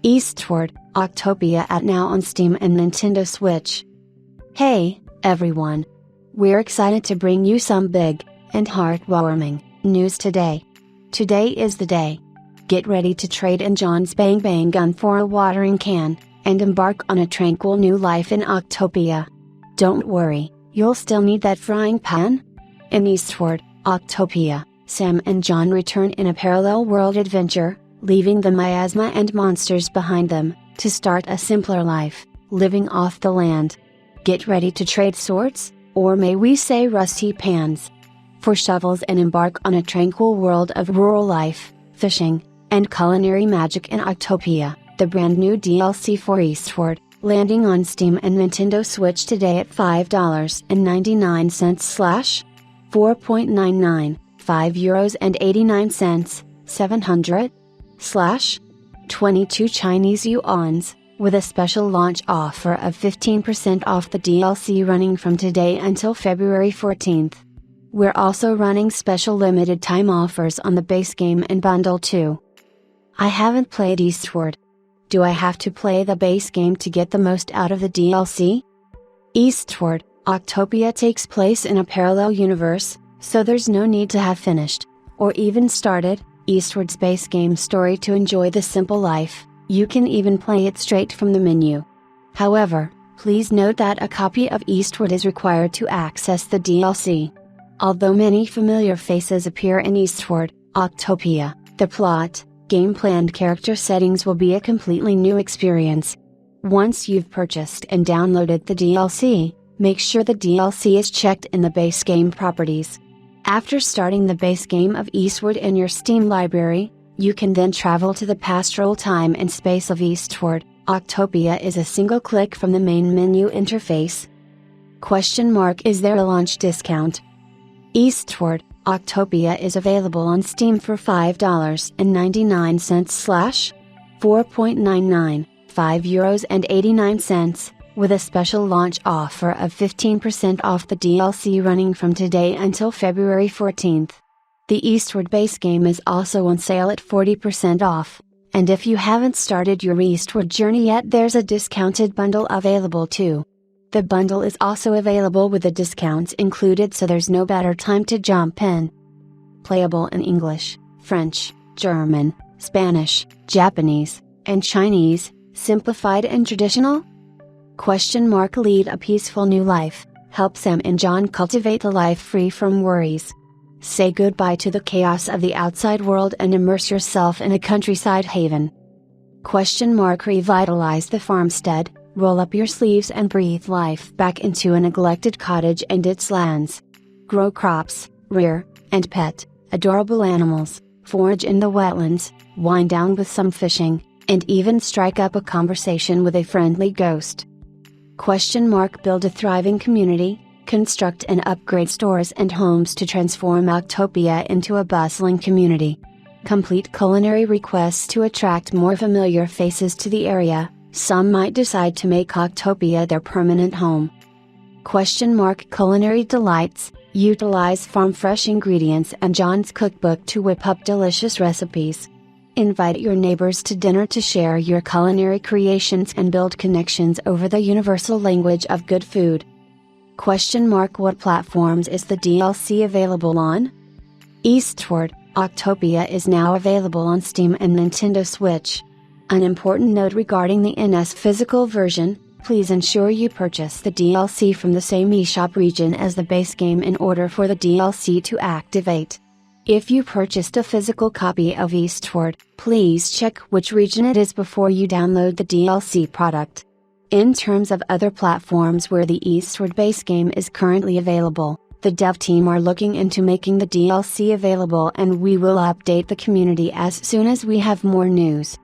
Eastward, Octopia at now on Steam and Nintendo Switch. Hey, everyone! We're excited to bring you some big, and heartwarming, news today. Today is the day. Get ready to trade in John's Bang Bang gun for a watering can, and embark on a tranquil new life in Octopia. Don't worry, you'll still need that frying pan? In Eastward, Octopia, Sam and John return in a parallel world adventure, leaving the miasma and monsters behind them, to start a simpler life, living off the land. Get ready to trade swords, or may we say rusty pans, for shovels and embark on a tranquil world of rural life, fishing, and culinary magic in Octopia, the brand new DLC for Eastward, landing on Steam and Nintendo Switch today at $5.99 / €4.99, €5.89, 700 / 22 Chinese yuans, with a special launch offer of 15% off the DLC running from today until February 14th. We're also running special limited time offers on the base game and bundle too. I haven't played Eastward. Do I have to play the base game to get the most out of the DLC? Eastward, Octopia takes place in a parallel universe, so there's no need to have finished, or even started, Eastward's base game story to enjoy the simple life. You can even play it straight from the menu. However, please note that a copy of Eastward is required to access the DLC. Although many familiar faces appear in Eastward, Octopia, the plot, gameplay and character settings will be a completely new experience. Once you've purchased and downloaded the DLC, make sure the DLC is checked in the base game properties. After starting the base game of Eastward in your Steam library, you can then travel to the pastoral time and space of Eastward. Octopia is a single click from the main menu interface. Is there a launch discount? Eastward, Octopia is available on Steam for $5.99 / €4.99, €5.89, with a special launch offer of 15% off the DLC running from today until February 14th. The Eastward base game is also on sale at 40% off, and if you haven't started your Eastward journey yet, there's a discounted bundle available too. The bundle is also available with the discounts included, so there's no better time to jump in. Playable in English, French, German, Spanish, Japanese, and Chinese, simplified and traditional? Lead a peaceful new life, help Sam and John cultivate a life free from worries. Say goodbye to the chaos of the outside world and immerse yourself in a countryside haven. Revitalize the farmstead, roll up your sleeves and breathe life back into a neglected cottage and its lands. Grow crops, rear, and pet adorable animals, forage in the wetlands, wind down with some fishing, and even strike up a conversation with a friendly ghost. Build a thriving community, construct and upgrade stores and homes to transform Octopia into a bustling community. Complete culinary requests to attract more familiar faces to the area. Some might decide to make Octopia their permanent home. Culinary delights, utilize farm-fresh ingredients and John's cookbook to whip up delicious recipes. Invite your neighbors to dinner to share your culinary creations and build connections over the universal language of good food. What platforms is the DLC available on? Eastward, Octopia is now available on Steam and Nintendo Switch. An important note regarding the NS physical version, please ensure you purchase the DLC from the same eShop region as the base game in order for the DLC to activate. If you purchased a physical copy of Eastward, please check which region it is before you download the DLC product. In terms of other platforms where the Eastward base game is currently available, the dev team are looking into making the DLC available, and we will update the community as soon as we have more news.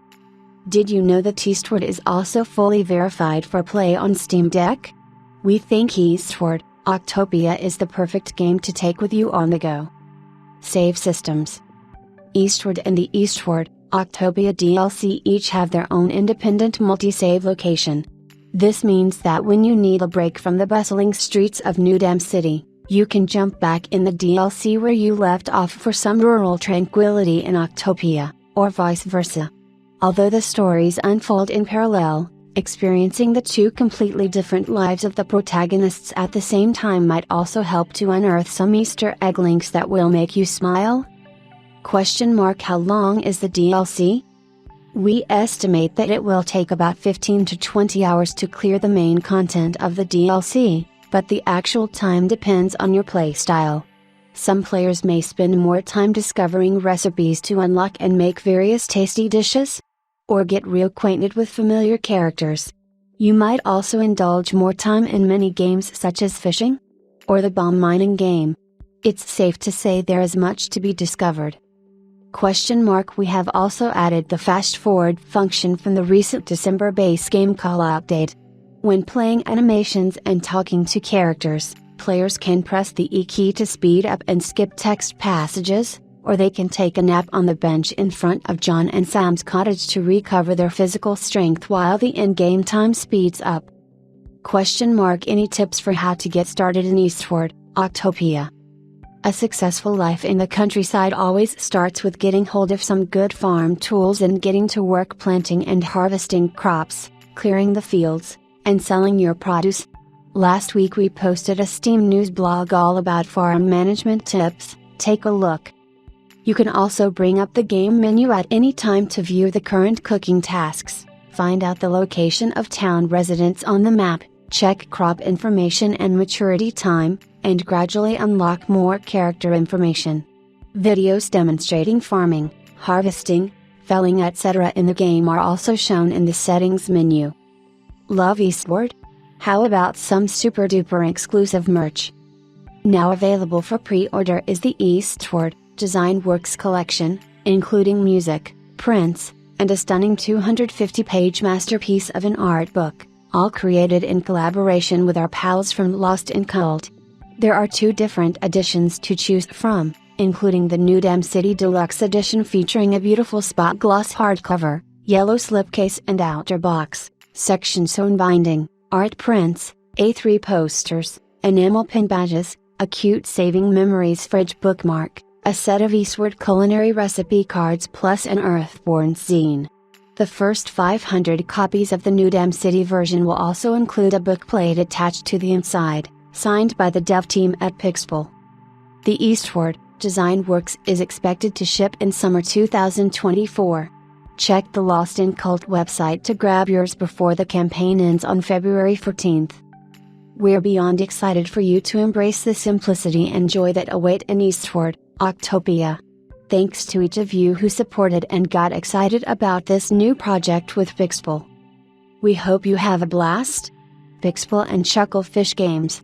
Did you know that Eastward is also fully verified for play on Steam Deck? We think Eastward, Octopia is the perfect game to take with you on the go. Save systems. Eastward and the Eastward, Octopia DLC each have their own independent multi-save location. This means that when you need a break from the bustling streets of New Dam City, you can jump back in the DLC where you left off for some rural tranquility in Octopia, or vice versa. Although the stories unfold in parallel, experiencing the two completely different lives of the protagonists at the same time might also help to unearth some Easter egg links that will make you smile? How long is the DLC? We estimate that it will take about 15 to 20 hours to clear the main content of the DLC, but the actual time depends on your playstyle. Some players may spend more time discovering recipes to unlock and make various tasty dishes, or get reacquainted with familiar characters. You might also indulge more time in mini games such as fishing, or the bomb mining game. It's safe to say there is much to be discovered. We have also added the fast forward function from the recent December base game call update. When playing animations and talking to characters, players can press the E key to speed up and skip text passages, or they can take a nap on the bench in front of John and Sam's cottage to recover their physical strength while the in-game time speeds up. Any tips for how to get started in Eastward, Octopia? A successful life in the countryside always starts with getting hold of some good farm tools and getting to work planting and harvesting crops, clearing the fields, and selling your produce. Last week we posted a Steam news blog all about farm management tips. Take a look. You can also bring up the game menu at any time to view the current cooking tasks, find out the location of town residents on the map, check crop information and maturity time, and gradually unlock more character information. Videos demonstrating farming, harvesting, felling etc. in the game are also shown in the settings menu. Love Eastward? How about some super duper exclusive merch? Now available for pre-order is the Eastward Design Works collection, including music, prints, and a stunning 250-page masterpiece of an art book, all created in collaboration with our pals from Lost in Cult. There are 2 different editions to choose from, including the New Dam City Deluxe Edition featuring a beautiful spot gloss hardcover, yellow slipcase and outer box, section sewn binding, art prints, A3 posters, enamel pin badges, a cute Saving Memories fridge bookmark, a set of Eastward culinary recipe cards plus an Earthborn zine. The first 500 copies of the New Dam City version will also include a bookplate attached to the inside, signed by the dev team at Pixel. The Eastward Design Works is expected to ship in summer 2024. Check the Lost in Cult website to grab yours before the campaign ends on February 14th. We're beyond excited for you to embrace the simplicity and joy that await in Eastward, Octopia. Thanks to each of you who supported and got excited about this new project with Pixel. We hope you have a blast. Pixel and Chucklefish Games.